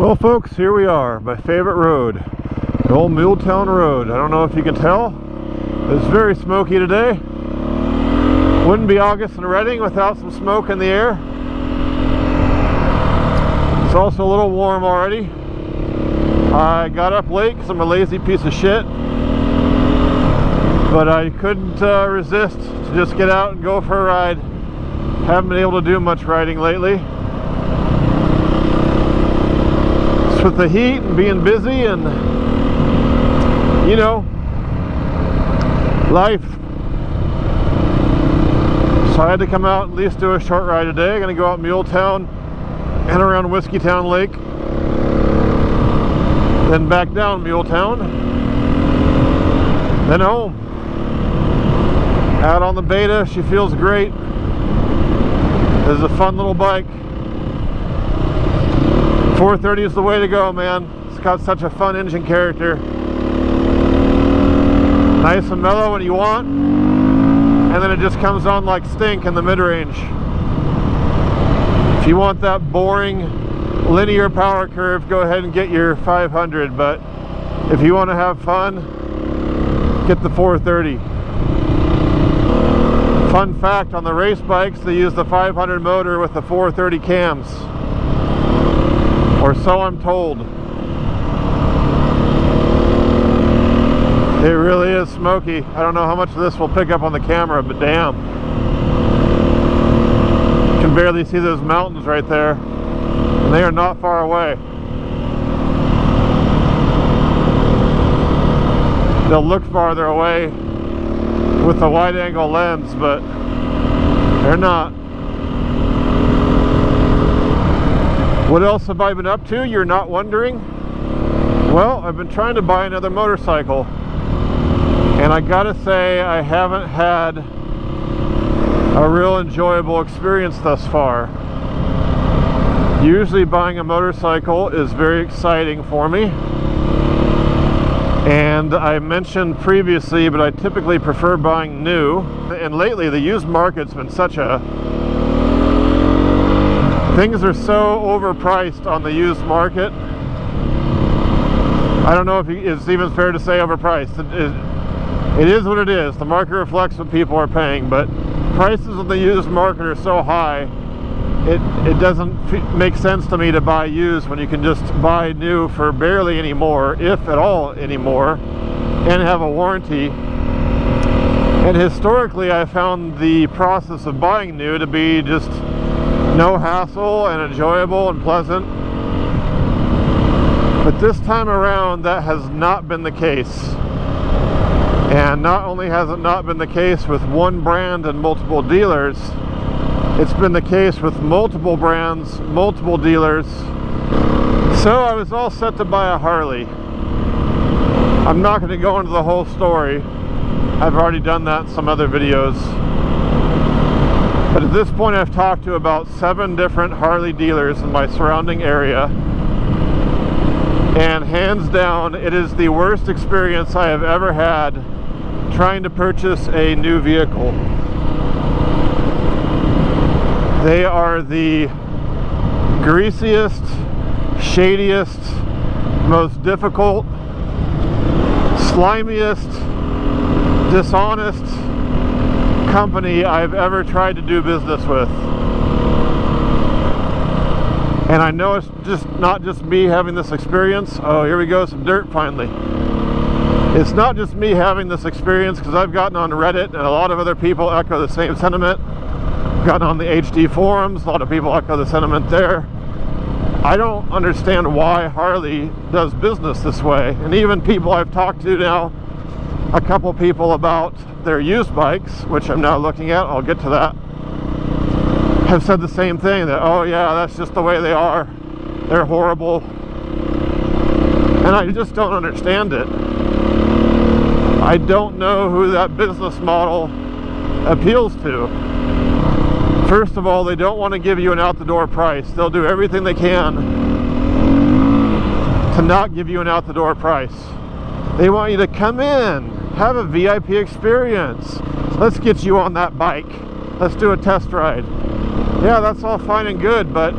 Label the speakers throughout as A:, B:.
A: Well folks, here we are, my favorite road, the old Whiskeytown road. I don't know if you can tell, it's very smoky today. Wouldn't be August in Reading without some smoke in the air. It's also a little warm already. I got up late because I'm a lazy piece of shit, but I couldn't resist to just get out and go for a ride. Haven't been able to do much riding lately. With the heat and being busy and, you know, life. So I had to come out and at least do a short ride today. I'm going to go out Whiskeytown and around Whiskeytown Lake, then back down Whiskeytown, then home. Out on the Beta, she feels great. This is a fun little bike. 430 is the way to go, man. It's got such a fun engine character. Nice and mellow when you want, and then it just comes on like stink in the mid-range. If you want that boring linear power curve, go ahead and get your 500, but if you want to have fun, get the 430. Fun fact, on the race bikes they use the 500 motor with the 430 cams. Or so I'm told. It really is smoky. I don't know how much of this will pick up on the camera, but damn. You can barely see those mountains right there. And they are not far away. They'll look farther away with the wide angle lens, but they're not. What else have I been up to, you're not wondering? Well, I've been trying to buy another motorcycle, and I gotta say I haven't had a real enjoyable experience thus far. Usually buying a motorcycle is very exciting for me, and I mentioned previously, but I typically prefer buying new, and lately the used market's been such a things are so overpriced on the used market. I don't know if it's even fair to say overpriced. It is what it is. The market reflects what people are paying, but prices of the used market are so high, it doesn't make sense to me to buy used when you can just buy new for barely any more, if at all anymore, and have a warranty. And historically I found the process of buying new to be just no hassle and enjoyable and pleasant. But this time around that has not been the case. And not only has it not been the case with one brand and multiple dealers, it's been the case with multiple brands, multiple dealers. So I was all set to buy a Harley. I'm not going to go into the whole story. I've already done that in some other videos. But at this point I've talked to about 7 different Harley dealers in my surrounding area, and hands down it is the worst experience I have ever had trying to purchase a new vehicle. They are the greasiest, shadiest, most difficult, slimiest, dishonest company I've ever tried to do business with. And I know it's just not just me having this experience. Oh, here we go, some dirt finally. It's not just me having this experience, because I've gotten on Reddit and a lot of other people echo the same sentiment. Gotten on the HD forums, a lot of people echo the sentiment there. I don't understand why Harley does business this way. And even people I've talked to now, a couple people about their used bikes, which I'm now looking at, I'll get to that, have said the same thing, that oh yeah, that's just the way they are, they're horrible. And I just don't understand it. I don't know who that business model appeals to. First of all, they don't want to give you an out-the-door price. They'll do everything they can to not give you an out-the-door price. They want you to come in, have a VIP experience. Let's get you on that bike. Let's do a test ride. Yeah, that's all fine and good, but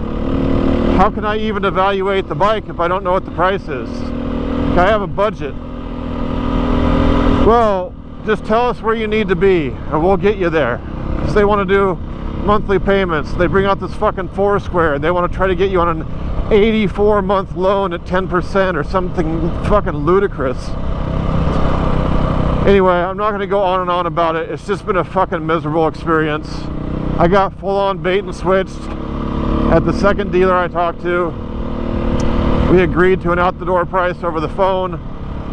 A: How can I even evaluate the bike if I don't know what the price is? I have a budget. Well, just tell us where you need to be and we'll get you there. Because they want to do monthly payments. They bring out this fucking Foursquare and they want to try to get you on an 84-month loan at 10% or something fucking ludicrous. Anyway, I'm not going to go on and on about it. It's just been a fucking miserable experience. I got full-on bait and switched at the second dealer I talked to. We agreed to an out-the-door price over the phone.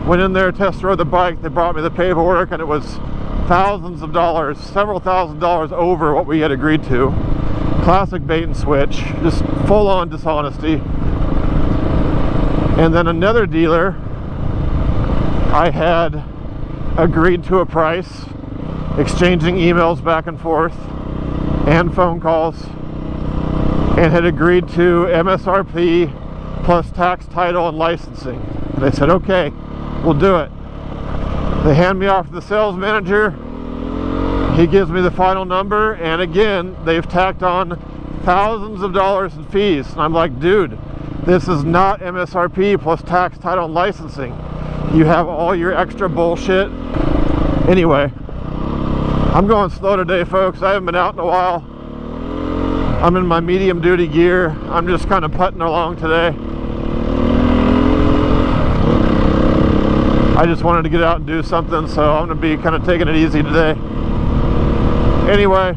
A: Went in there, test drove the bike. They brought me the paperwork and it was thousands of dollars, several $1,000s over what we had agreed to. Classic bait and switch, just full-on dishonesty. And then another dealer, I had agreed to a price, exchanging emails back and forth and phone calls, and had agreed to MSRP plus tax, title, and licensing. And they said, okay, we'll do it. They hand me off to the sales manager. He gives me the final number, and again, they've tacked on thousands of dollars in fees. And I'm like, dude, this is not MSRP plus tax, title, and licensing. You have all your extra bullshit. Anyway, I'm going slow today, folks. I haven't been out in a while. I'm in my medium duty gear. I'm just kind of putting along today. I just wanted to get out and do something, so I'm going to be kind of taking it easy today. Anyway,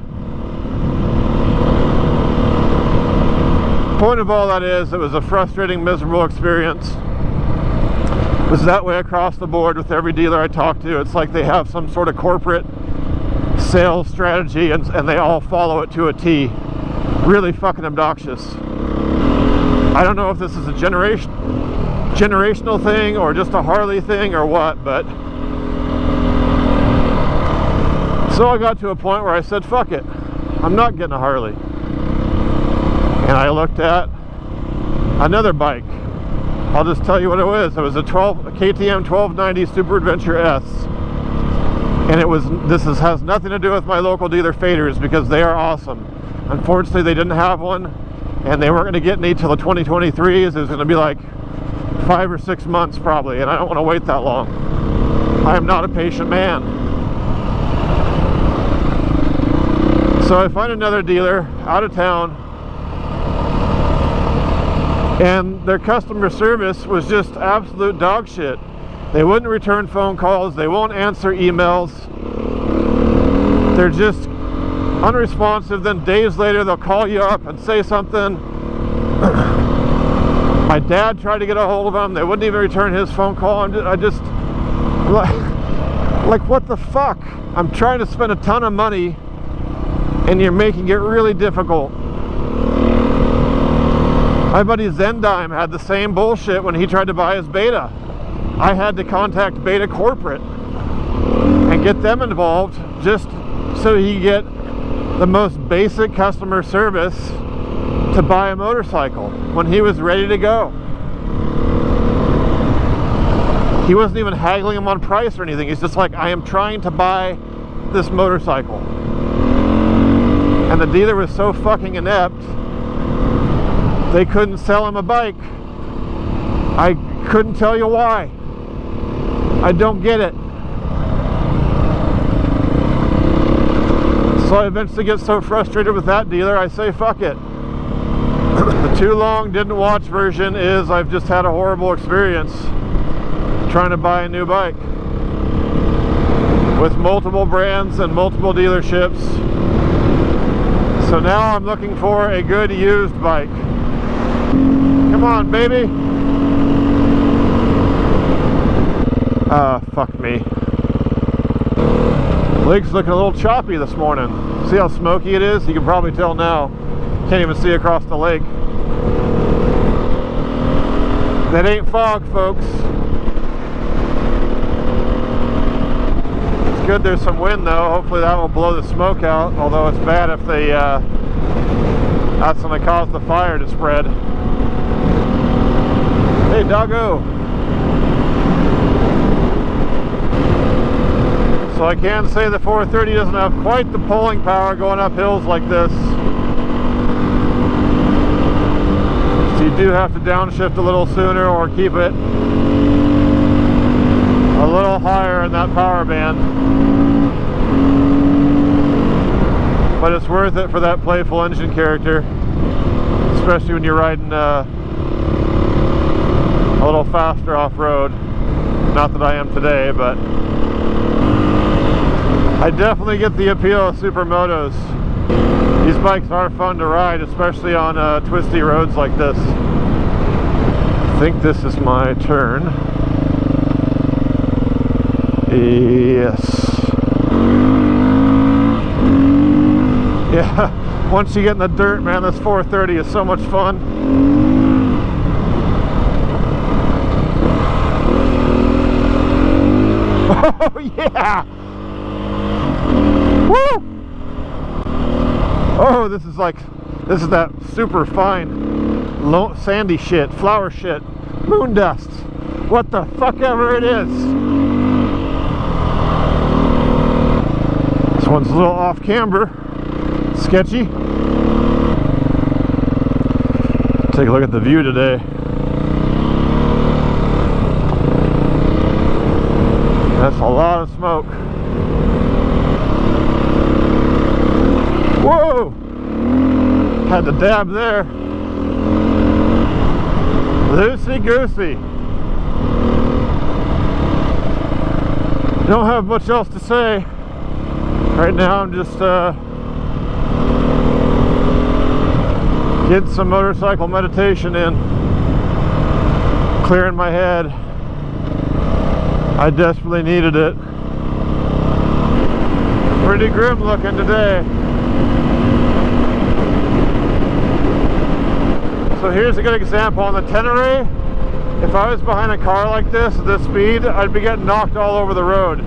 A: point of all that is, it was a frustrating, miserable experience. It was that way across the board with every dealer I talk to. It's like they have some sort of corporate sales strategy and they all follow it to a T. Really fucking obnoxious. I don't know if this is a generational thing or just a Harley thing or what, but so I got to a point where I said, fuck it, I'm not getting a Harley. And I looked at another bike. I'll just tell you what it was. It was a KTM 1290 Super Adventure S. And has nothing to do with my local dealer Faders because they are awesome. Unfortunately, they didn't have one and they weren't going to get any till the 2023s. It was going to be like 5 or 6 months probably, and I don't want to wait that long. I am not a patient man. So I find another dealer out of town, and their customer service was just absolute dog shit. They wouldn't return phone calls, they won't answer emails, they're just unresponsive. Then days later they'll call you up and say something. My dad tried to get a hold of them, they wouldn't even return his phone call. I just like what the fuck? I'm trying to spend a ton of money and you're making it really difficult. My buddy Zendime had the same bullshit when he tried to buy his Beta. I had to contact Beta Corporate and get them involved just so he could get the most basic customer service to buy a motorcycle when he was ready to go. He wasn't even haggling him on price or anything. He's just like, I am trying to buy this motorcycle. And the dealer was so fucking inept, they couldn't sell him a bike. I couldn't tell you why. I don't get it. So I eventually get so frustrated with that dealer, I say fuck it. The too long didn't watch version is I've just had a horrible experience trying to buy a new bike with multiple brands and multiple dealerships. So now I'm looking for a good used bike. Come on, baby. Fuck me. Lake's looking a little choppy this morning. See how smoky it is? You can probably tell now. Can't even see across the lake. That ain't fog, folks. It's good there's some wind though. Hopefully that will blow the smoke out. Although it's bad if they that's going to cause the fire to spread. Hey, doggo. So I can say the 430 doesn't have quite the pulling power going up hills like this. You do have to downshift a little sooner or keep it a little higher in that power band. But it's worth it for that playful engine character, especially when you're riding a little faster off-road. Not that I am today, but I definitely get the appeal of supermotos. These bikes are fun to ride, especially on twisty roads like this. I think this is my turn. Yes. Yeah, once you get in the dirt, man, this 430 is so much fun. Oh, yeah! Woo! Oh, this is that super fine, low, sandy shit, flower shit, moon dust, what the fuck ever it is. This one's a little off camber, sketchy. Take a look at the view today. That's a lot of smoke. Whoa! Had to dab there. Loosey-goosey. Don't have much else to say. Right now I'm just getting some motorcycle meditation in. Clearing my head. I desperately needed it. Pretty grim looking today. So here's a good example on the Tenere. If I was behind a car like this at this speed, I'd be getting knocked all over the road.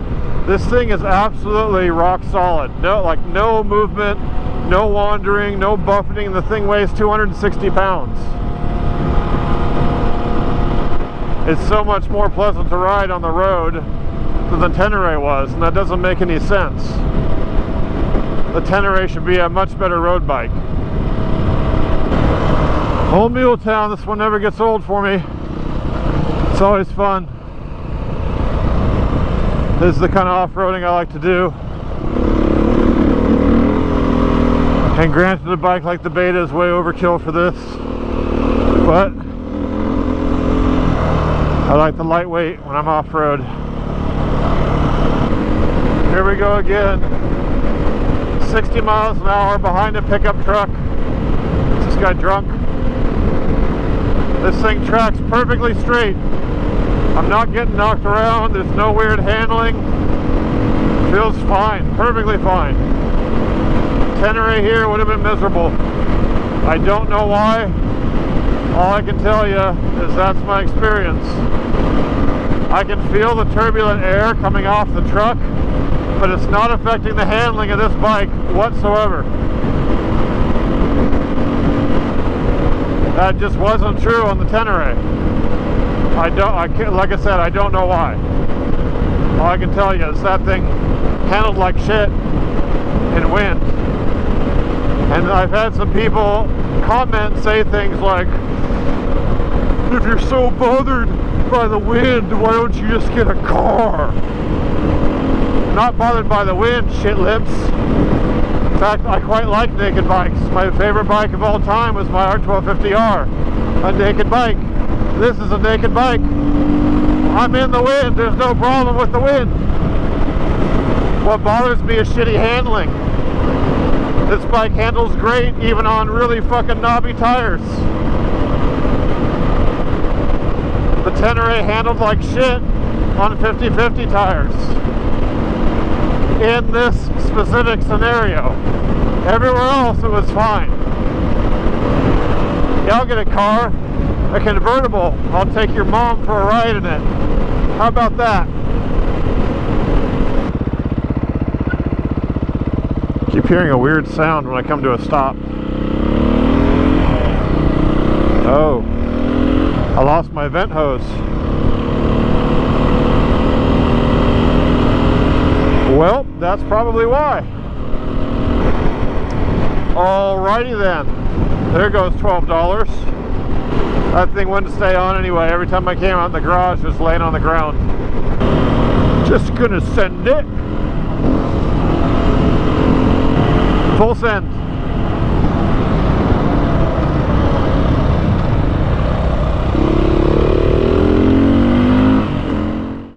A: This thing is absolutely rock solid. No movement, no wandering, no buffeting. The thing weighs 260 pounds. It's so much more pleasant to ride on the road than the Tenere was, and that doesn't make any sense. The Tenere should be a much better road bike. Old Muletown, this one never gets old for me. It's always fun. This is the kind of off-roading I like to do. And granted, a bike like the Beta is way overkill for this, but I like the lightweight when I'm off-road. Here we go again. 60 miles an hour behind a pickup truck. Is this guy drunk? This thing tracks perfectly straight. I'm not getting knocked around. There's no weird handling. Feels fine, perfectly fine. Tenere here would have been miserable. I don't know why. All I can tell you is that's my experience. I can feel the turbulent air coming off the truck, but it's not affecting the handling of this bike whatsoever. That just wasn't true on the Tenere. Like I said, I don't know why. All I can tell you is that thing handled like shit in wind. And I've had some people comment and say things like, if you're so bothered by the wind, why don't you just get a car? I'm not bothered by the wind, shit lips. In fact, I quite like naked bikes. My favorite bike of all time was my R1250R, a naked bike. This is a naked bike. I'm in the wind, there's no problem with the wind. What bothers me is shitty handling. This bike handles great even on really fucking knobby tires. The Tenere handled like shit on 50/50 tires. In this specific scenario. Everywhere else it was fine. Yeah, I'll get a car, a convertible. I'll take your mom for a ride in it. How about that? I keep hearing a weird sound when I come to a stop. Oh, I lost my vent hose. Well, that's probably why. Alrighty then. There goes $12. That thing wouldn't stay on anyway. Every time I came out in the garage, it was laying on the ground. Just gonna send it. Full send.